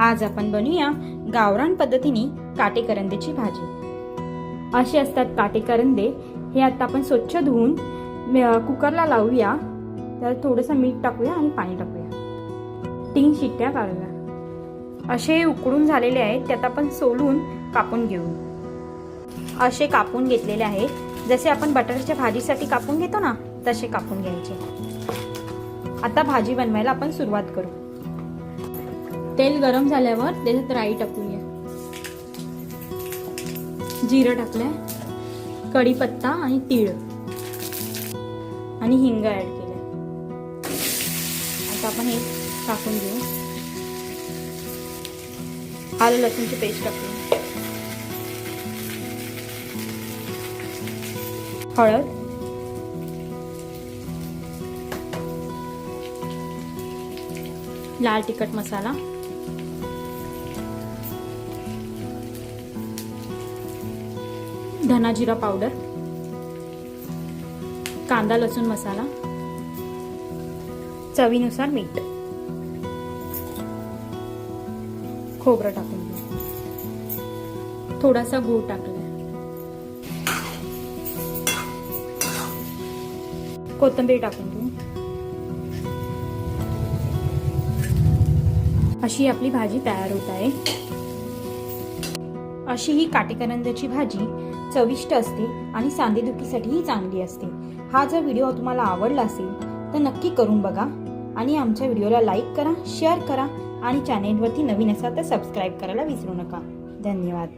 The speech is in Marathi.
आज आपण बनवूया गावरान पद्धतीने काटेकरंदेची भाजी। असे असतात काटेकरंदे। हे आता आपण स्वच्छ धुवून कुकरला लावूया। त्यात थोडंसं मीठ टाकूया आणि पाणी टाकूया। 3 शिट्ट्या काढूया। असे उकडून झालेले आहेत, त्यात आपण सोलून कापून घेऊ। असे कापून घेतलेले आहेत, जसे आपण बटाट्याच्या भाजीसाठी कापून घेतो ना, तसे कापून घ्यायचे। आता भाजी बनवायला आपण सुरुवात करू। तेल गरम झाल्यावर त्याच्यात राई टाकूया, जिरं टाकलंय, कढीपत्ता आणि तीळ आणि हिंग ऍड केले। आता आपण हे टाकून घेऊ। आलं लसूणची पेस्ट टाकूया, हळद, लाल तिखट मसाला, धना जिरा पावडर, कांदा लसूण मसाला, चवीनुसार मीठ, खोबरं टाकून घेऊ, थोडासा गूळ टाकलाय, कोथिंबीर टाकून घेऊ। अशी आपली भाजी तयार होत आहे। अशी ही काटेकरंद्याची भाजी चविष्ट असते आणि सांधेदुखीसाठीही चांगली असते। हा जर व्हिडिओ तुम्हाला आवडला असेल तर नक्की करून बघा आणि आमच्या व्हिडिओला लाईक करा, शेअर करा आणि चॅनेलवरती नवीन असाल तर सबस्क्राईब करायला विसरू नका। धन्यवाद।